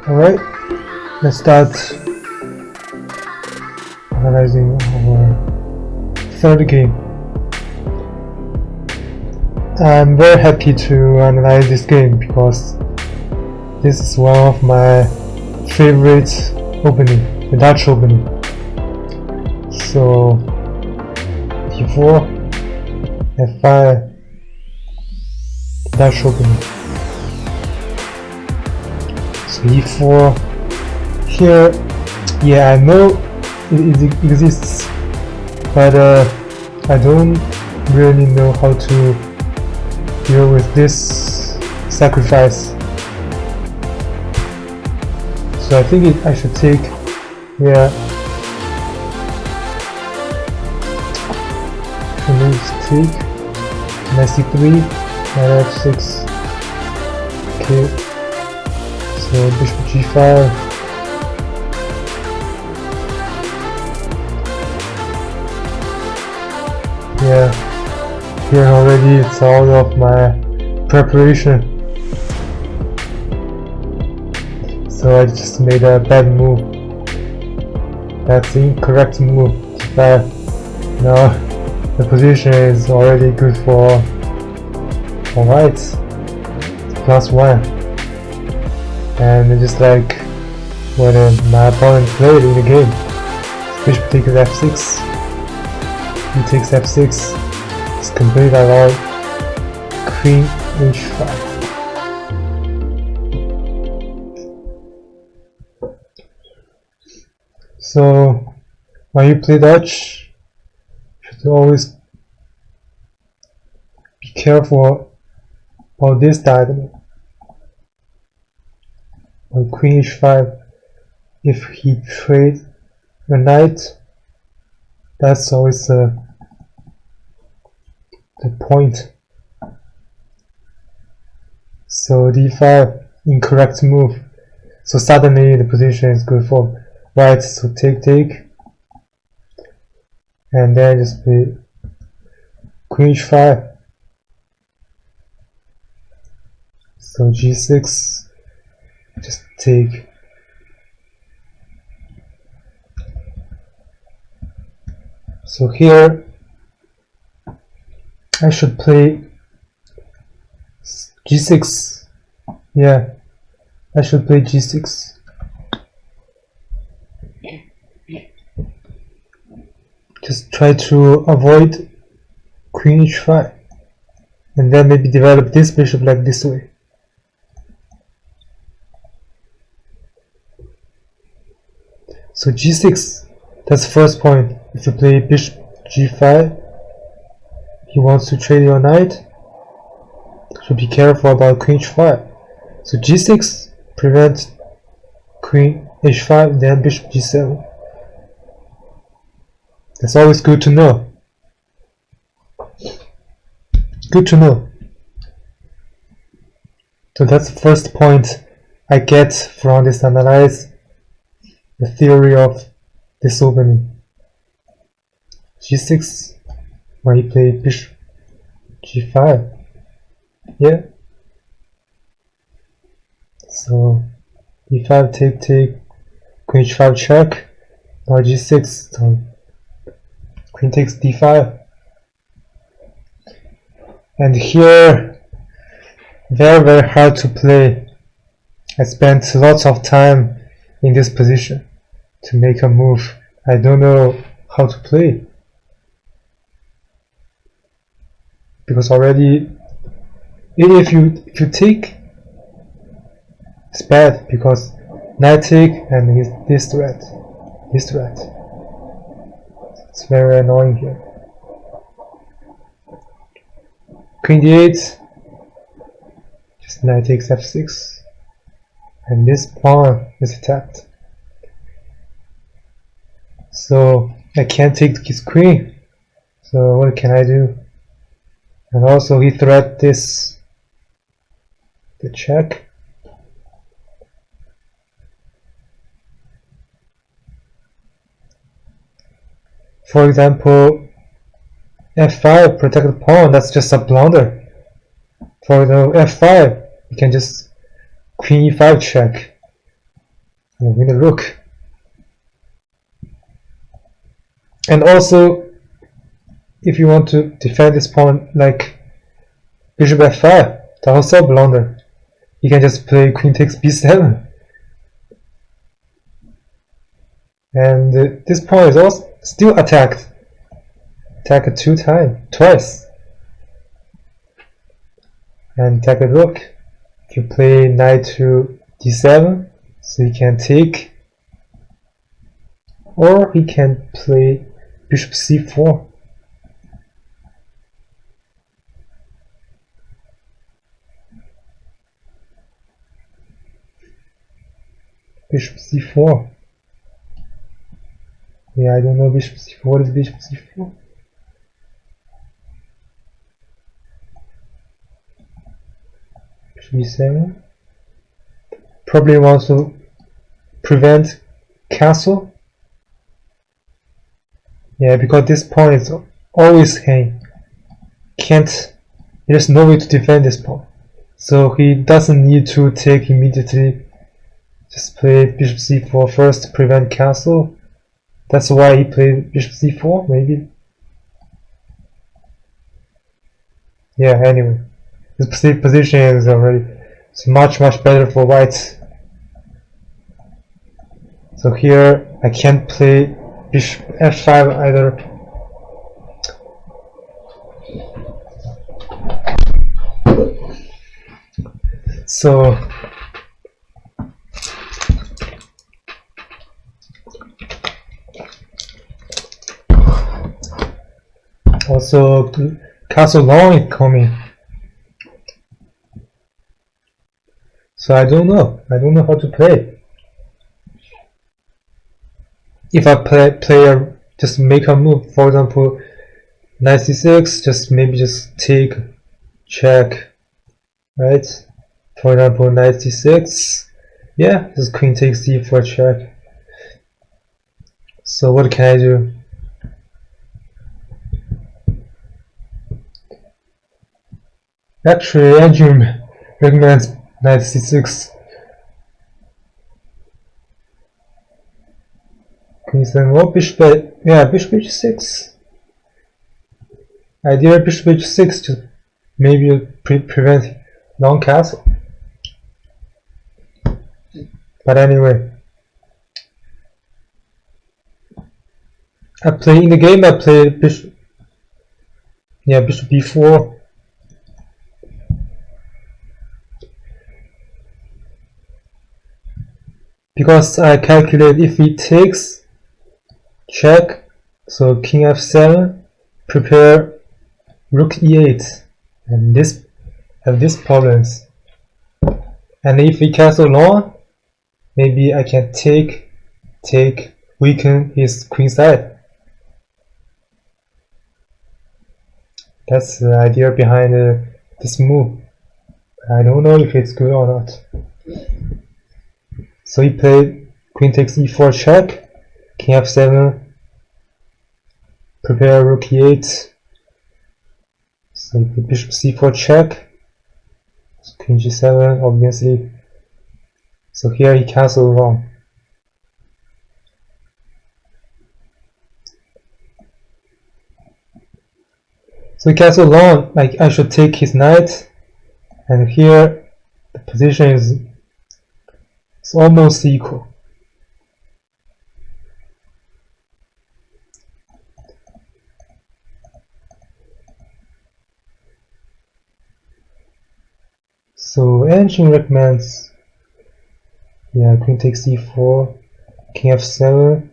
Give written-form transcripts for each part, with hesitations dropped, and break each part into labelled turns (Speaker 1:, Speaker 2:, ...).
Speaker 1: Alright, let's start analyzing our third game. I'm very happy to analyze this game because this is one of my favorite opening, the Dutch opening. So d4, f5, Dutch opening. So e4 here, yeah, I know it exists, but I don't really know how to deal with this sacrifice. So I think I should take, yeah, take knight c3, knight f6, okay, so bishop g5, yeah, here already it's out of my preparation, so I just made a bad move. That's the incorrect move. d5. Now the position is already good for white, +1, and just like what my opponent played in the game. Bishop takes f6, he takes f6, it's complete allowed, queen h5. So when you play Dutch, you should always be careful about this diagonal. On queen h5, if he trades the knight, that's always the point. So d5, incorrect move. So suddenly the position is good for white. So take, and then just play queen h5. So g6, just take. So here I should play g6. Yeah, I should play g6. Just try to avoid queen h5, and then maybe develop this bishop like this way. So g6, that's the first point. If you play bishop g5, he wants to trade your knight, so be careful about queen h5. So g6 prevents queen h5, then bishop g7. That's always good to know. Good to know. So that's the first point I get from this analysis, the theory of this opening. g6, when you play bishop g5, yeah. So e5 take, queen h5 check, now g6, so queen takes d5, and here very hard to play. I spent lots of time in this position to make a move. I don't know how to play, because already if you take, it's bad because knight take and this threat. It's very annoying here. Queen d8, just knight takes f6, and this pawn is attacked. So I can't take his queen, so what can I do? And also he threat this, the check. For example, f5 protect the pawn, that's just a blunder. For the f5, you can just queen e5 check. and win the rook. And also, if you want to defend this pawn like bishop f5, that was so blunder. You can just play queen takes b7. And this pawn is also still attacked. Attacked twice. And attack the rook. If you play knight to d7, so he can take. Or he can play bishop c4. Bishop c4. Yeah, I don't know bishop c4. What is bishop c4? Bishop e7. Probably wants to prevent castle. Yeah, because this pawn is always hanging. There's no way to defend this pawn. So he doesn't need to take immediately. Just play bishop c4 first to prevent castle. That's why he played bishop c4, maybe. Yeah, anyway. This position is already much better for white. So here I can't play bishop f5 either. So also castle long is coming. So I don't know how to play. If I just make a move, for example, knight c6, just take, check, right? For example, knight c6, yeah, just queen takes c4 check. So what can I do? Actually, Andrew recommends knight c6. Queen c7, bishop h6. Idea bishop h6 to maybe prevent long castle. But anyway, in the game I played bishop b4. Because I calculate if he takes, check, so king f7, prepare rook e8, and this have these problems. And if he castle long, maybe I can take, weaken his queen side. That's the idea behind this move. I don't know if it's good or not. So he played queen takes e4 check, king f7, prepare rook e8. So he played bishop c4 check, so queen g7 obviously. So here he castled long. So he castled long, like I should take his knight, and here the position is almost equal. So engine recommends, yeah, queen takes c4, king f7.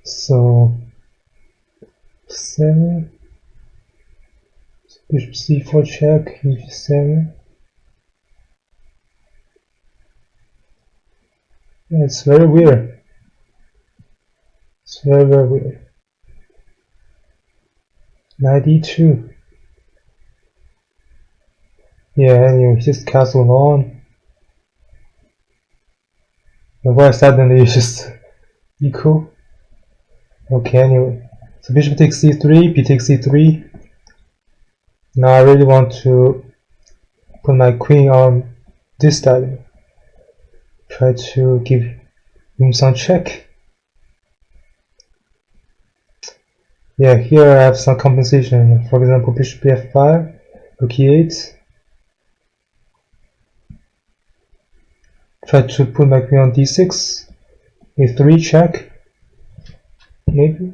Speaker 1: So 7, bishop c4 check, king g7. Yeah, it's very weird. It's very weird. Knight e2. Yeah, anyway, just castle on. And why suddenly it's just equal? Okay, anyway. So bishop takes c3, b takes c3. Now I really want to put my queen on this side. Try to give him some check. Yeah, here I have some compensation. For example, bishop f5, rook e8. Try to put my queen on d6. a3 check. Maybe.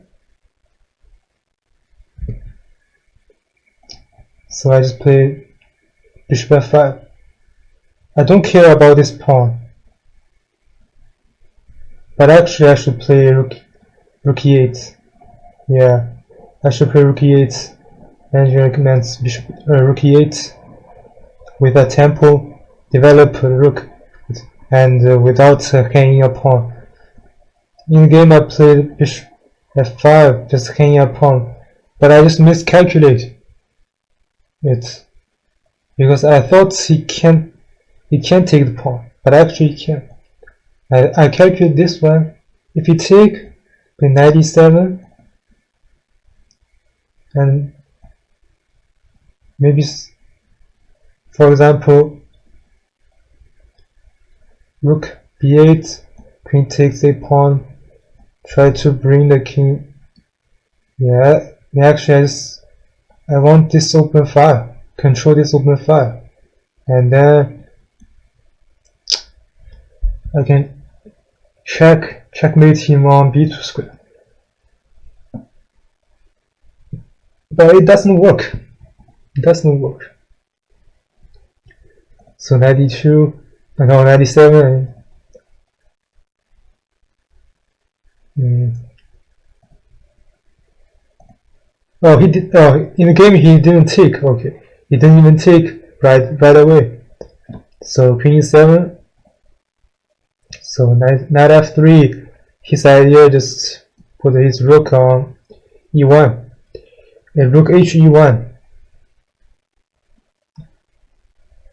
Speaker 1: So I just play bishop f5. I don't care about this pawn. But actually I should play rook e8. Yeah, I should play rook e8. And recommends bishop rook e8 with a tempo, develop rook, and without hanging a pawn. In the game I played bishop f5, just hanging a pawn, but I just miscalculated it because I thought he can't take the pawn, but actually he can. I calculate this one. If he take, play 97, and maybe, for example, rook b8, queen takes a pawn, try to bring the king. Yeah, actually I want this open file, control this open file, and then I can checkmate him on b2 square. But it doesn't work. It doesn't work. So 92, no 97. Oh, he did. Oh, in the game he didn't take. Okay, he didn't even take right away. So queen e7. So knight f3. His idea just put his rook on e1. And rook h e1.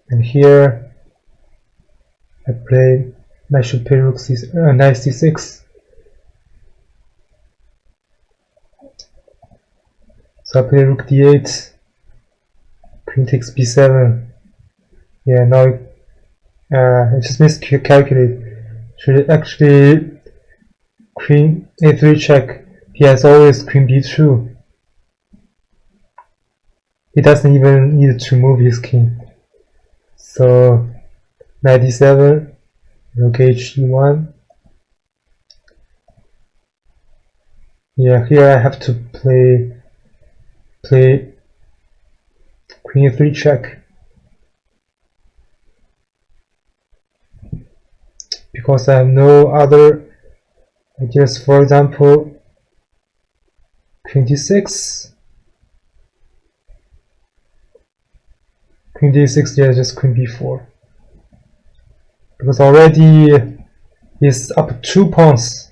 Speaker 1: And here I should play rook knight c6. So I play rook d8, queen takes b7. Yeah, now I just miscalculate. Should actually queen a3 check. He has always queen b2. He doesn't even need to move his king. So 97, rook h e1. Yeah, here I have to play queen a3 check, because I have no other ideas. For example, queen d6, queen d6, yeah, just queen b4, because already he's up 2 pawns.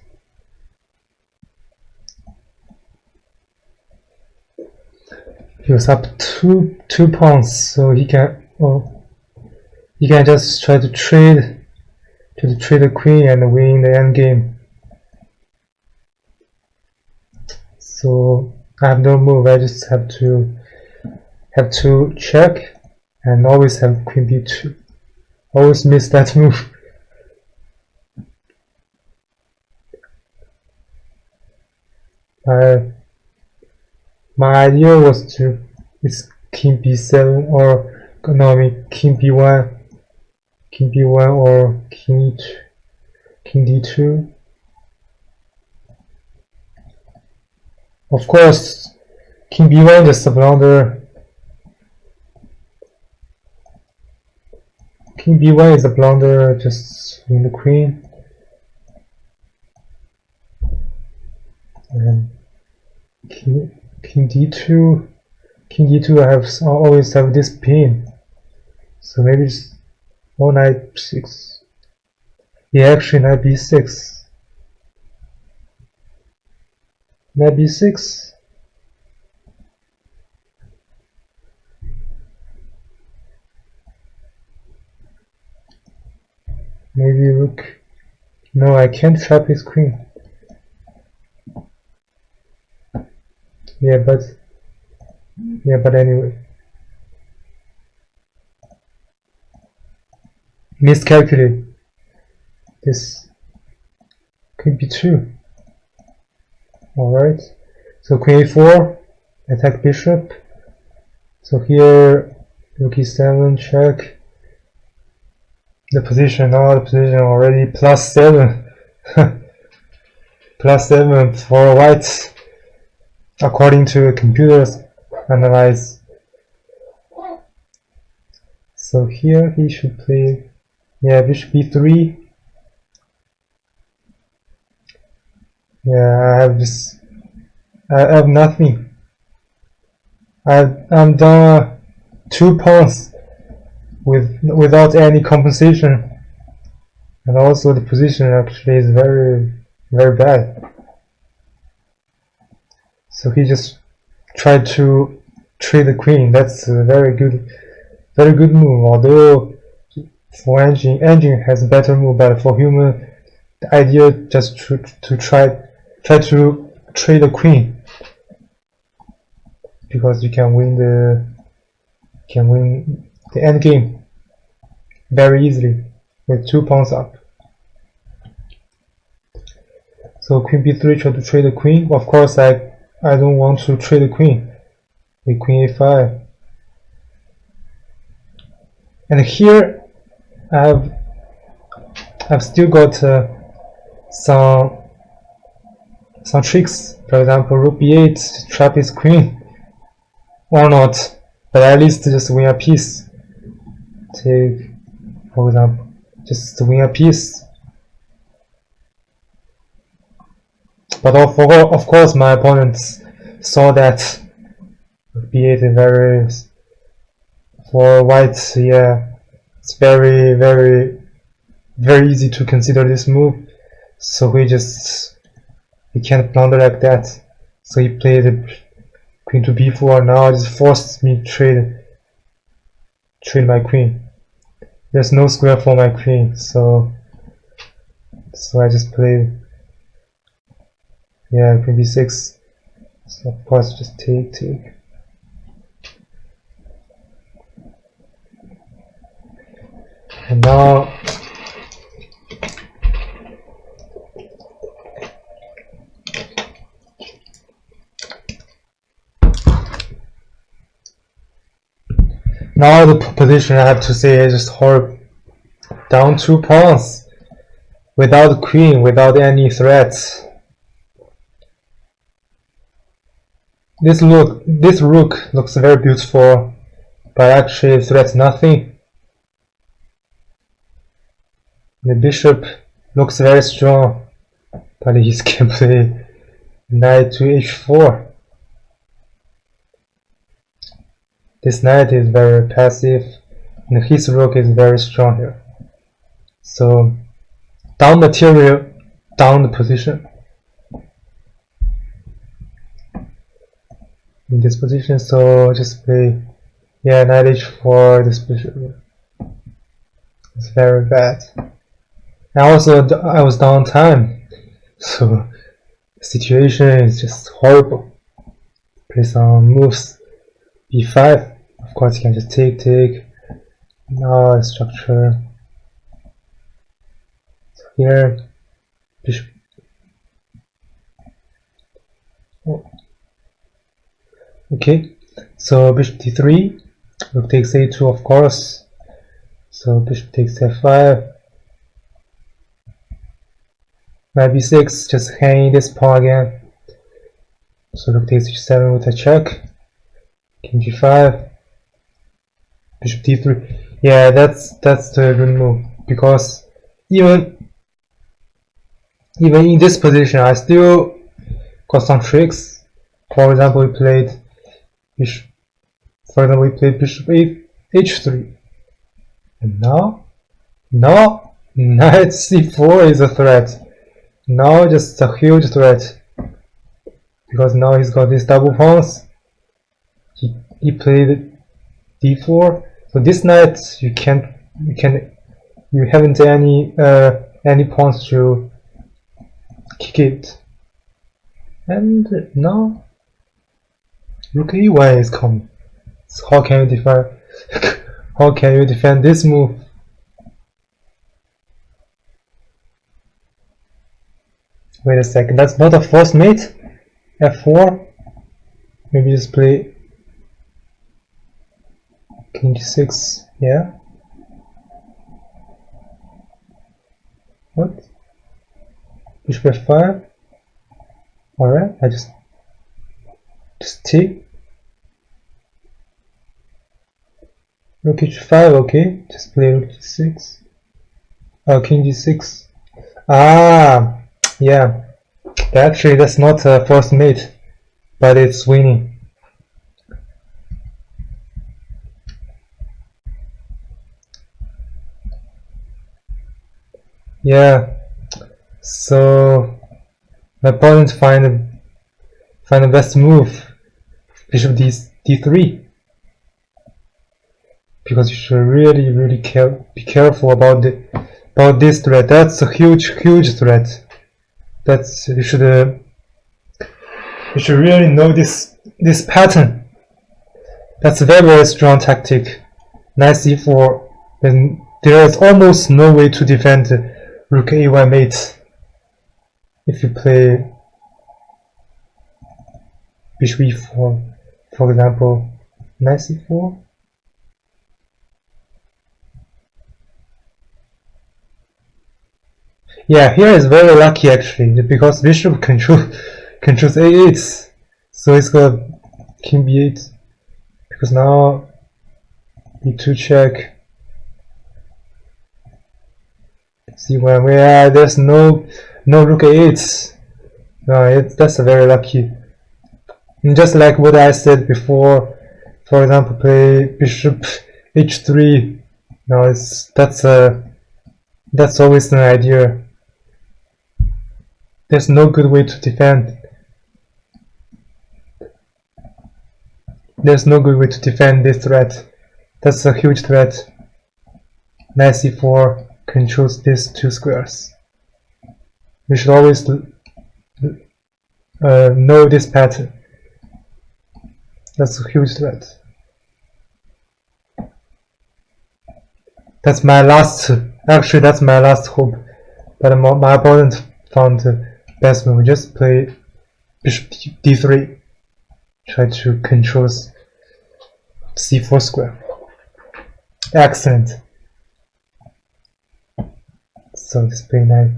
Speaker 1: He was up two pawns, so he can just try to trade the queen and win the endgame. So I have no move. I just have to check and always have queen b2. Always miss that move. My idea was it's king b7 or no, I mean king b1 or king d2. Of course, king b1 is a blunder. King b1 is a blunder, just win the queen. And king d2, I always have this pin. So maybe it's knight 6. Yeah, actually knight b6. Knight b6. Maybe rook. No, I can't trap his queen. Yeah, but anyway, miscalculate. This could be true. All right. So queen a4, attack bishop. So here, rook e7, check. The position already +7. +7 for white, according to computers analyze. So here he should play, yeah, bishop b3. Yeah, I have nothing. I'm down 2 pawns without any compensation, and also the position actually is very bad. So he just tried to trade the queen. That's a very good move. Although for engine has a better move, but for human, the idea just to try to trade the queen, because you can win the end game very easily with 2 pawns up. So queen b3, try to trade the queen. Of course, I don't want to trade the queen with queen a5. And here I've still got some tricks. For example, rook b8 to trap his queen, or not, but at least just win a piece. Take, for example, just win a piece. But of course, my opponents saw that b8 is very, for white, yeah, it's very easy to consider this move. So he can't blunder like that. So he played queen to b4. Now it just forced me to trade my queen. There's no square for my queen, so I just played, yeah, queen b6. So of course just take. And now the position, I have to say, is just horrible. Down 2 pawns without queen, without any threats. This rook looks very beautiful, but actually it threats nothing. The bishop looks very strong, but he can play knight to h4. This knight is very passive, and his rook is very strong here. So down material, down the position. In this position, so just play, yeah, knight h4. This bishop, it's very bad. And also I was down time, so the situation is just horrible. Play some moves. b5, of course you can just take. Now the structure. So here, bishop. Oh. Okay, so bishop d3, rook takes a2, of course. So bishop takes f5. Knight b6, just hanging this pawn again. So rook takes h7 with a check. King g5. Bishop d3. Yeah, that's the good move, because even in this position I still got some tricks. For example, we played bishop h3, and now knight c4 is a threat. Now just a huge threat, because now he's got these double pawns. He played d4. So this knight you haven't any pawns to kick it. And now Rook e1 is coming. So how can you defend? How can you defend this move? Wait a second, that's not a false mate? F4? Maybe just play King g6, yeah? What? Bishop f5? Alright, I just take. Rook h5, okay, just play rook g6. King g6. Ah, yeah. Actually, that's not a false mate, but it's winning. Yeah. So my opponent find the best move, bishop d3, because you should really be careful about this threat. That's a huge threat. That's you should really know this pattern. That's a very strong tactic. Knight c4, and there is almost no way to defend rook a1 mate if you play bishop e4, for example, knight c4. Yeah, here is very lucky actually, because bishop controls a8, so it's got king b8, because now b2 check, c1, where there's no rook a8. That's a very lucky. And just like what I said before, for example, play bishop h3. No, that's always an idea. There's no good way to defend. There's no good way to defend this threat. That's a huge threat. Knight c4 controls these two squares. You should always know this pattern. That's a huge threat. That's my last. Actually, that's my last hope. But my opponent found the best move. Just play bishop d3. Try to control c4 square. Excellent. So just play knight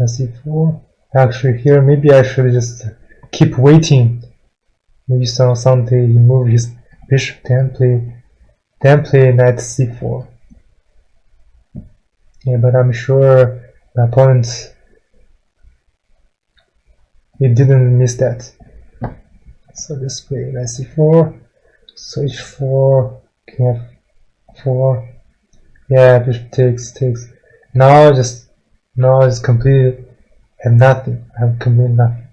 Speaker 1: c4. Actually, here maybe I should just keep waiting. Maybe someday he move his bishop, then play knight c4. Yeah, but I'm sure my opponent didn't miss that. So just play knight c4. So h4, king f4. Yeah, bishop takes. Now it's completely have nothing. I have completely nothing.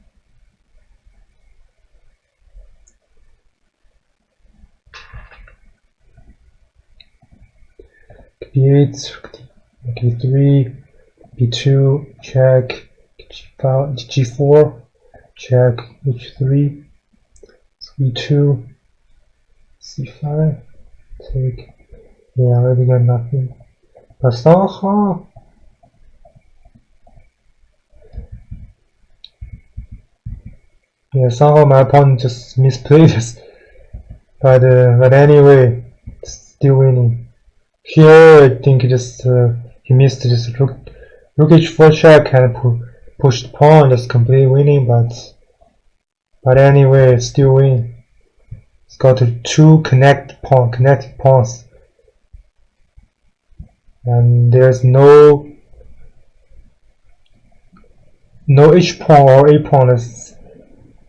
Speaker 1: b8, g3, b2, check, g4, check, h3, b2, c5, take. Yeah, I already got nothing. But somehow my opponent just misplayed this. But anyway, still winning. Here I think he missed just rook h4 check and pushed pawn, just completely winning. But anyway, still win. It's got two connected pawns, and there's no h pawn or a pawn is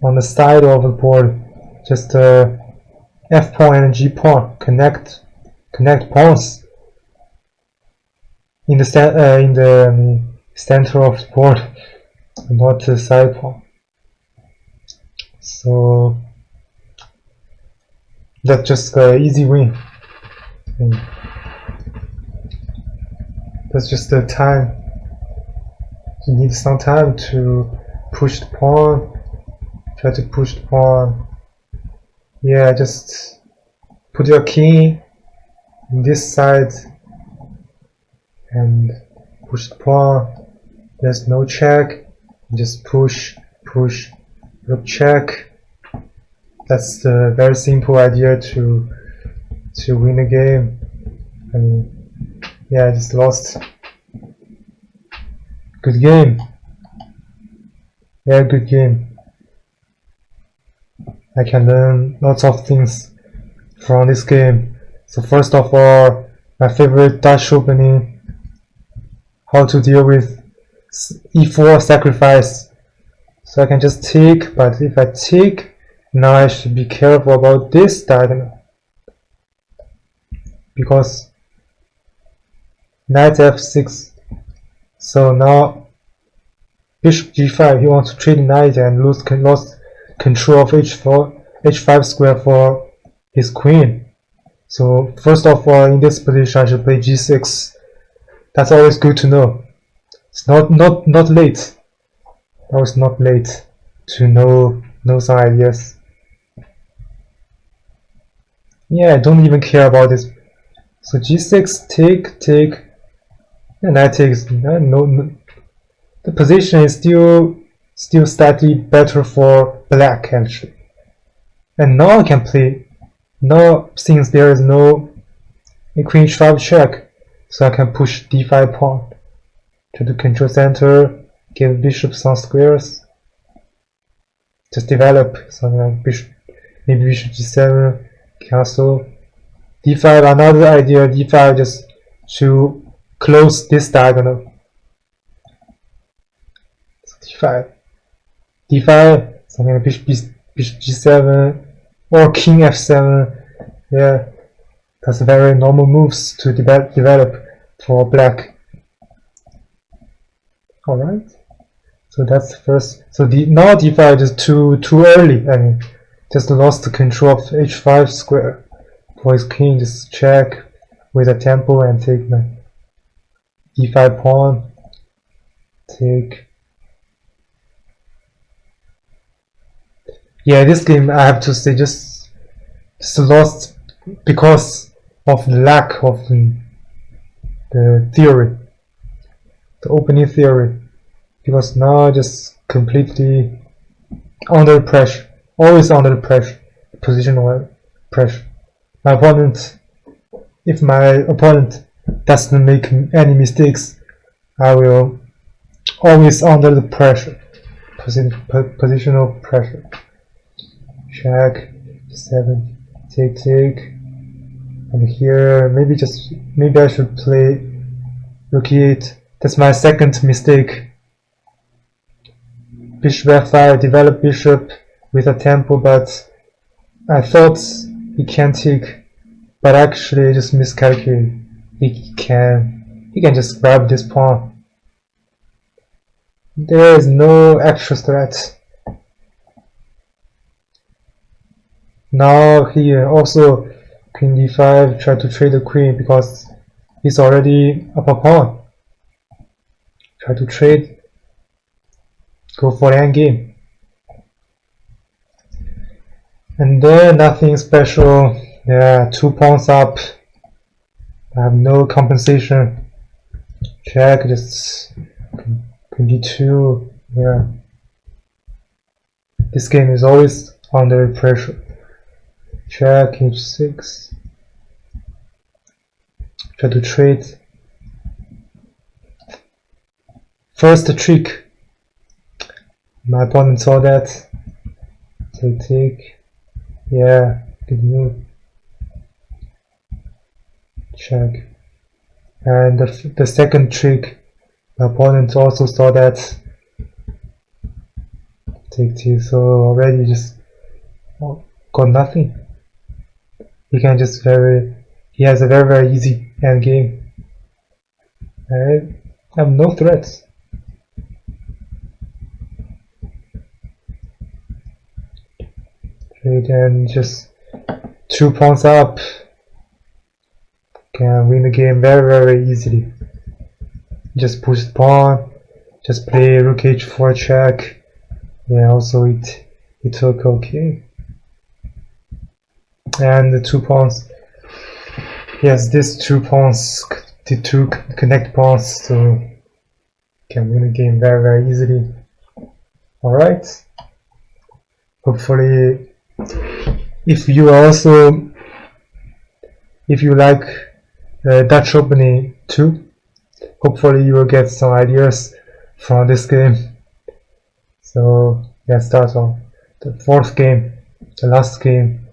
Speaker 1: on the side of the board. Just f pawn and g pawn connect pawns in the center of the board, not the side pawn. So that's just an easy win. That's just the time. You need some time to push the pawn. Try to push the pawn. Yeah, just put your king on this side and push the pawn. There's no check. Just push, push, rook check. That's the very simple idea to win a game. I mean, yeah, I just lost. Good game. Very good game. I can learn lots of things from this game. So first of all, my favorite Dutch opening, how to deal with e4 sacrifice. So I can just take, but if I take, now I should be careful about this diagonal. Because knight f6. So now bishop g5, he wants to trade knight and lose control of h5 square for his queen. So first of all, in this position I should play g6. That's always good to know. It's not late. Now it's not late to know some ideas. Yeah, I don't even care about this. So g6, take, and I take. No, the position is still slightly better for black actually. And now I can play. Now since there is no queen h5 check, so I can push d5 pawn. Try to control center, give bishop some squares. Just develop something like maybe bishop g7, castle. d5, another idea, d5 just to close this diagonal. So d5, something like bishop g7 or king f7. Yeah, that's very normal moves to develop for black. Alright, so that's first. So now d5 is too early. I mean, just lost the control of h5 square. For his king, just check with a tempo and take my d5 pawn. Take. Yeah, this game I have to say just lost because of the lack of the theory, the opening theory. Because now just completely under pressure, always under pressure, positional pressure. My opponent, if my opponent doesn't make any mistakes, I will always under the pressure, positional pressure. Check, 7, take, and here maybe I should play rook e8. That's my second mistake. Bishop f5, develop bishop with a tempo, but I thought he can take, but actually I just miscalculated. He can just grab this pawn. There is no extra threat. Now here also queen d5, try to trade the queen because he's already up a pawn. Try to trade, go for the endgame. And then nothing special. Yeah, 2 pawns up. I have no compensation. Check, just queen d2. Yeah. This game is always under pressure. Check, h6. Try to trade. First trick. My opponent saw that. Take. Yeah, good move. Check. And the second trick, my opponent also saw that. Take 2. So already just got nothing. He has a very easy end game. I have no threats. Trade and just 2 pawns up. Can win the game very easily. Just push the pawn. Just play rook h4 check. Yeah, also it took okay. and the 2 pawns. Yes, these 2 pawns, the 2 connect pawns, so can win the game very easily. Alright. Hopefully, if you like Dutch opening too, hopefully you will get some ideas from this game. So let's start on the 4th game, the last game